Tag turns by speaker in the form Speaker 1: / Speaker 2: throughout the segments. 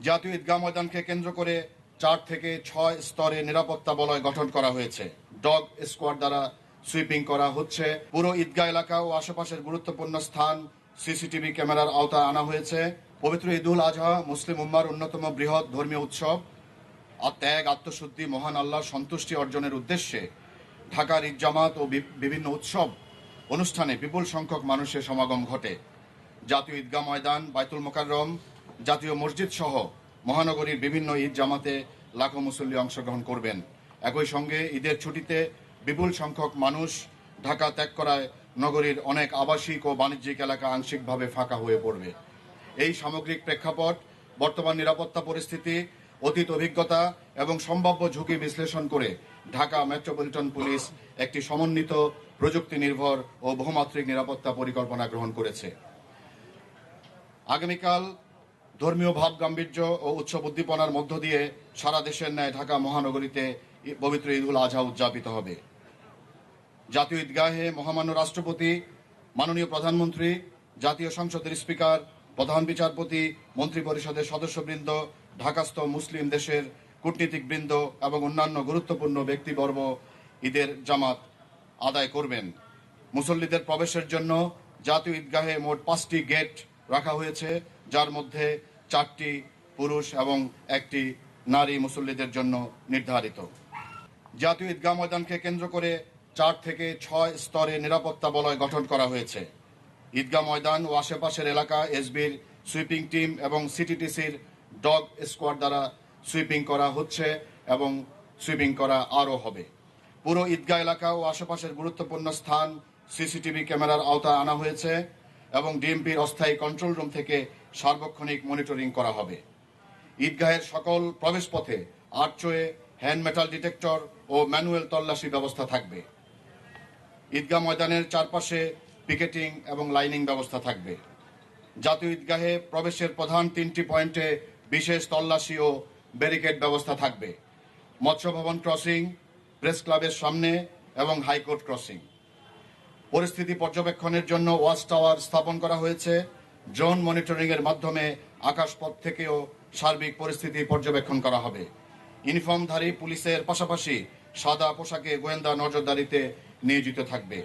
Speaker 1: জাতীয় ঈদগাহ ময়দানকে কেন্দ্র করে 4 থেকে 6 স্তরে নিরাপত্তা বলয় গঠন করা হয়েছে। ডগ স্কোয়াড দ্বারা সুইপিং করা হচ্ছে। পুরো ঈদগাহ এলাকা ও আশেপাশের গুরুত্বপূর্ণ স্থান সিসিটিভি ক্যামেরার আওতায় আনা হয়েছে। পবিত্র ঈদুল আজহা মুসলিম উম্মার অন্যতম বৃহৎ ধর্মীয় উৎসব। ত্যাগ, আত্মশুদ্ধি, মহান আল্লাহর সন্তুষ্টি অর্জনের উদ্দেশ্যে ঢাকার ঈদ জামাত ও বিভিন্ন উৎসব অনুষ্ঠানে বিপুল সংখ্যক মানুষের সমাগম ঘটে। জাতীয় ঈদগাহ ময়দান, বাইতুল মোকাররম, জাতীয় মসজিদ সহ মহানগরীর বিভিন্ন ঈদ জামাতে লাখো মুসল্লি অংশগ্রহণ করবেন। একই সঙ্গে ঈদের ছুটিতে বিপুল সংখ্যক মানুষ ঢাকা ত্যাগ করায় নগরীর অনেক আবাসিক ও বাণিজ্যিক এলাকা আংশিকভাবে ফাঁকা হয়ে পড়বে। এই সামগ্রিক প্রেক্ষাপট, বর্তমান নিরাপত্তা পরিস্থিতি, অতীত অভিজ্ঞতা এবং সম্ভাব্য ঝুঁকি বিশ্লেষণ করে ঢাকা মেট্রোপলিটন পুলিশ একটি সমন্বিত প্রযুক্তি নির্ভর ও বহুমাত্রিক নিরাপত্তা পরিকল্পনা গ্রহণ করেছে। আগামীকাল ধর্মীয় ভাব গাম্ভীর্য ও উৎসব উদ্দীপনার মধ্য দিয়ে সারা দেশের ন্যায় ঢাকা মহানগরীতে পবিত্র ঈদুল আজহা উদযাপিত হবে। জাতীয় ঈদগাহে মহামান্য রাষ্ট্রপতি, মাননীয় প্রধানমন্ত্রী, জাতীয় সংসদের স্পিকার, প্রধান বিচারপতি, মন্ত্রিপরিষদের সদস্যবৃন্দ, ঢাকাস্থ মুসলিম দেশের কূটনীতিকবৃন্দ এবং অন্যান্য গুরুত্বপূর্ণ ব্যক্তিবর্গ ঈদের জামাত আদায় করবেন। মুসল্লিদের প্রবেশের জন্য জাতীয় ঈদগাহে মোট 5টি গেট রাখা হয়েছে, যার মধ্যে 4টি পুরুষ এবং 1টি নারী মুসল্লিদের জন্য নির্ধারিত। জাতীয় ঈদগাহ ময়দানকে কেন্দ্র করে 4 থেকে 6 স্তরে নিরাপত্তা বলয় গঠন করা হয়েছে। ঈদগাহ ময়দান ও আশেপাশের এলাকা এসবির সুইপিং টিম এবং সিটিটিসির ডগ স্কোয়াড দ্বারা সুইপিং করা হচ্ছে এবং সুইপিং করা আরও হবে। পুরো ঈদগাহ এলাকা ও আশেপাশের গুরুত্বপূর্ণ স্থান সিসিটিভি ক্যামেরার আওতায় আনা হয়েছে এবং ডিএমপির অস্থায়ী কন্ট্রোল রুম থেকে সার্বক্ষণিক মনিটরিং করা হবে। ঈদগাহের সকল প্রবেশপথে আর্চওয়ে, হ্যান্ড মেটাল ডিটেক্টর ও ম্যানুয়াল তল্লাশি ব্যবস্থা থাকবে। ঈদগাহ ময়দানের চারপাশে পিকেটিং এবং লাইনিং ব্যবস্থা থাকবে। জাতীয় ঈদগাহে প্রবেশের প্রধান 3টি পয়েন্টে বিশেষ তল্লাশি ও ব্যারিকেড ব্যবস্থা থাকবে। মৎস্য ভবন ক্রসিং, প্রেস ক্লাবের সামনে এবং হাইকোর্ট ক্রসিং। পরিস্থিতি পর্যবেক্ষণের জন্য ওয়াচ টাওয়ার স্থাপন করা হয়েছে। ড্রোন মনিটরিং এর মাধ্যমে আকাশপথ থেকেও সার্বিক পরিস্থিতি পর্যবেক্ষণ করা হবে। ইউনিফর্মধারী পুলিশের পাশাপাশি সাদা পোশাকে গোয়েন্দা নজরদারিতে নিয়োজিত থাকবে।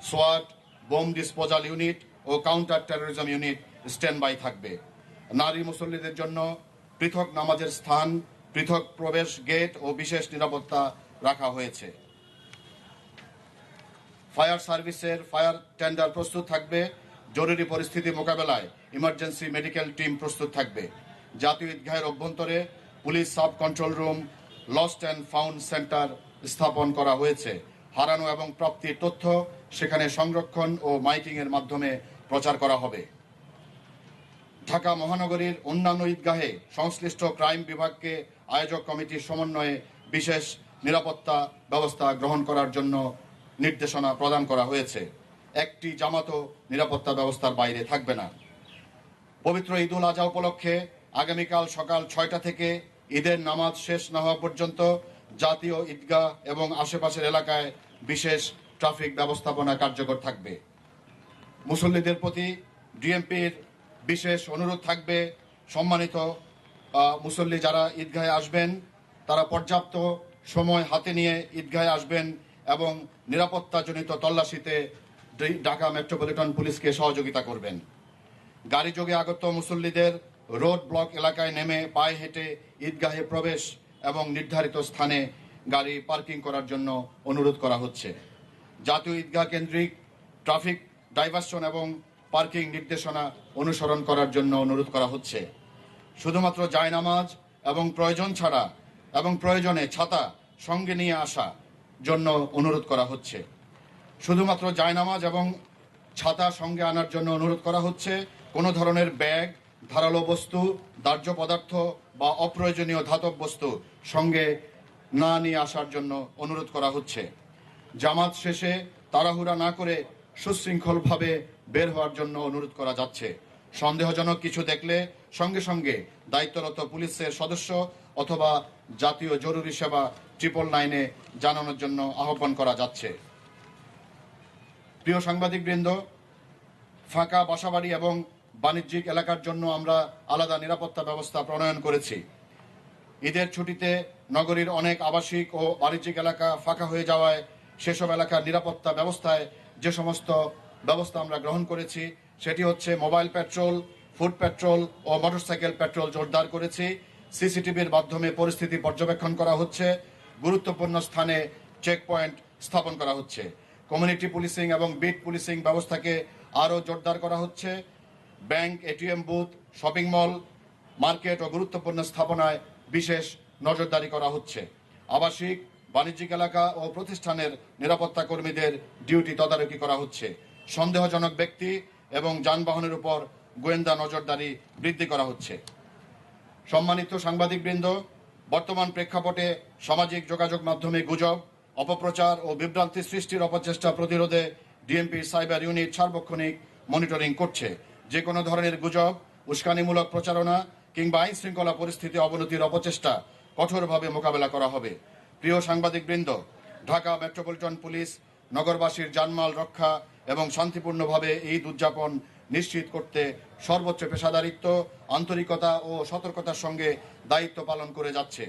Speaker 1: সোয়াট, বোম ডিসপোজাল ইউনিট ও counter terrorism unit stand by থাকবে। নারী মুসল্লিদের জন্য পৃথক নামাজের স্থান, পৃথক প্রবেশ গেট ও বিশেষ নিরাপত্তা রাখা হয়েছে। ফায়ার সার্ভিসের ফায়ার টেন্ডার প্রস্তুত থাকবে। জরুরি পরিস্থিতি মোকাবেলায় ইমার্জেন্সি মেডিকেল টিম প্রস্তুত থাকবে। জাতীয় ঈদগাহের অভ্যন্তরে police sub control room, lost and found centre স্থাপন করা হয়েছে। হারানো এবং প্রাপ্তির তথ্য সেখানে সংরক্ষণ ও মাইকিং এর মাধ্যমে প্রচার করা হবে। ঢাকা মহানগরীর অন্যান্য ঈদগাহে সংশ্লিষ্ট ক্রাইম বিভাগকে আয়োজক কমিটির সমন্বয়ে বিশেষ নিরাপত্তা ব্যবস্থা গ্রহণ করার জন্য নির্দেশনা প্রদান করা হয়েছে। একটি জামাতও নিরাপত্তা ব্যবস্থার বাইরে থাকবে না। পবিত্র ঈদুল আজহা উপলক্ষে আগামীকাল সকাল 6টা থেকে ঈদের নামাজ শেষ না হওয়া পর্যন্ত জাতীয় ঈদগাহ এবং আশেপাশের এলাকায় বিশেষ ট্রাফিক ব্যবস্থাপনা কার্যকর থাকবে। মুসল্লিদের প্রতি ডিএমপির বিশেষ অনুরোধ থাকবে, সম্মানিত মুসল্লি যারা ঈদগাহে আসবেন তারা পর্যাপ্ত সময় হাতে নিয়ে ঈদগাহে আসবেন এবং নিরাপত্তাজনিত তল্লাশিতে ঢাকা মেট্রোপলিটন পুলিশকে সহযোগিতা করবেন। গাড়ি যোগে আগত মুসল্লিদের রোড ব্লক এলাকায় নেমে পায়ে হেঁটে ঈদগাহে প্রবেশ এবং নির্ধারিত স্থানে গাড়ি পার্কিং করার জন্য অনুরোধ করা হচ্ছে। জাতীয় ঈদগাহ কেন্দ্রিক ট্রাফিক ডাইভারশন এবং পার্কিং নির্দেশনা অনুসরণ করার জন্য অনুরোধ করা হচ্ছে। শুধুমাত্র জায়নামাজ এবং প্রয়োজন ছাড়া এবং প্রয়োজনে ছাতা সঙ্গে নিয়ে আসা জন্য অনুরোধ করা হচ্ছে। শুধুমাত্র জায়নামাজ এবং ছাতা সঙ্গে আনার জন্য অনুরোধ করা হচ্ছে। কোনো ধরনের ব্যাগ, ধারালো বস্তু, দাহ্য পদার্থ বা অপ্রয়োজনীয় ধাতব বস্তু সঙ্গে না নিয়ে আসার জন্য অনুরোধ করা হচ্ছে। জামাত শেষে তাড়াহুড়া না করে সুশৃঙ্খলভাবে বের হওয়ার জন্য অনুরোধ করা যাচ্ছে। সন্দেহজনক কিছু দেখলে সঙ্গে সঙ্গে দায়িত্বরত পুলিশের সদস্য অথবা জাতীয় জরুরি সেবা 999-এ জানানোর জন্য আহ্বান করা যাচ্ছে। প্রিয় সাংবাদিকবৃন্দ, ফাঁকা বাসাবাড়ি এবং বাণিজ্যিক এলাকার জন্য আমরা আলাদা নিরাপত্তা ব্যবস্থা প্রণয়ন করেছি। ঈদের ছুটিতে নগরীর অনেক আবাসিক ও বাণিজ্যিক এলাকা ফাঁকা হয়ে যাওয়ায় সেসব এলাকার নিরাপত্তা ব্যবস্থায় যে সমস্ত ব্যবস্থা আমরা গ্রহণ করেছি সেটি হচ্ছে মোবাইল পেট্রোল, ফুট পেট্রোল ও মোটরসাইকেল পেট্রোল জোরদার করেছি। সিসিটিভির মাধ্যমে পরিস্থিতি পর্যবেক্ষণ করা হচ্ছে। গুরুত্বপূর্ণ স্থানে চেকপয়েন্ট স্থাপন করা হচ্ছে। কমিউনিটি পুলিশিং এবং বিট পুলিশিং ব্যবস্থাকে আরও জোরদার করা হচ্ছে। Bank, ATM booth, shopping mall, market ও গুরুত্বপূর্ণ স্থাপনায় বিশেষ নজরদারি করা হচ্ছে। আবাসিক, বাণিজ্যিক এলাকা ও প্রতিষ্ঠানের নিরাপত্তা কর্মীদের ডিউটি তদারকি করা হচ্ছে। সন্দেহজনক ব্যক্তি এবং যানবাহনের উপর গোয়েন্দা নজরদারি বৃদ্ধি করা হচ্ছে। সম্মানিত সাংবাদিকবৃন্দ, বর্তমান প্রেক্ষাপটে সামাজিক যোগাযোগ মাধ্যমে গুজব, অপপ্রচার ও বিভ্রান্তি সৃষ্টির অপচেষ্টা প্রতিরোধে ডিএমপির সাইবার ইউনিট সার্বক্ষণিক মনিটরিং করছে। যে কোনো ধরনের গুজব, উস্কানিমূলক প্রচারণা কিংবা আইন শৃঙ্খলা পরিস্থিতি অবনতির অপচেষ্টা কঠোরভাবে মোকাবেলা করা হবে। প্রিয় সাংবাদিকবৃন্দ, ঢাকা মেট্রোপলিটন পুলিশ নগরবাসীর জানমাল রক্ষা এবং শান্তিপূর্ণভাবে ঈদ উদযাপন নিশ্চিত করতে সর্বোচ্চ পেশাদারিত্ব, আন্তরিকতা ও সতর্কতার সঙ্গে দায়িত্ব পালন করে যাচ্ছে।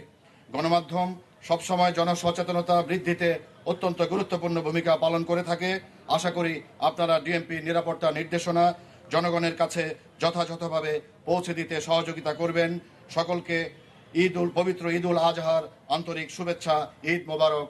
Speaker 1: গণমাধ্যম সবসময় জনসচেতনতা বৃদ্ধিতে অত্যন্ত গুরুত্বপূর্ণ ভূমিকা পালন করে থাকে। আশা করি আপনারা ডিএমপি নিরাপত্তা নির্দেশনা জনগণের কাছে যথাযথভাবে পৌঁছে দিতে সহযোগিতা করবেন। সকলকে পবিত্র ঈদ উল আজহার আন্তরিক শুভেচ্ছা। ঈদ মোবারক।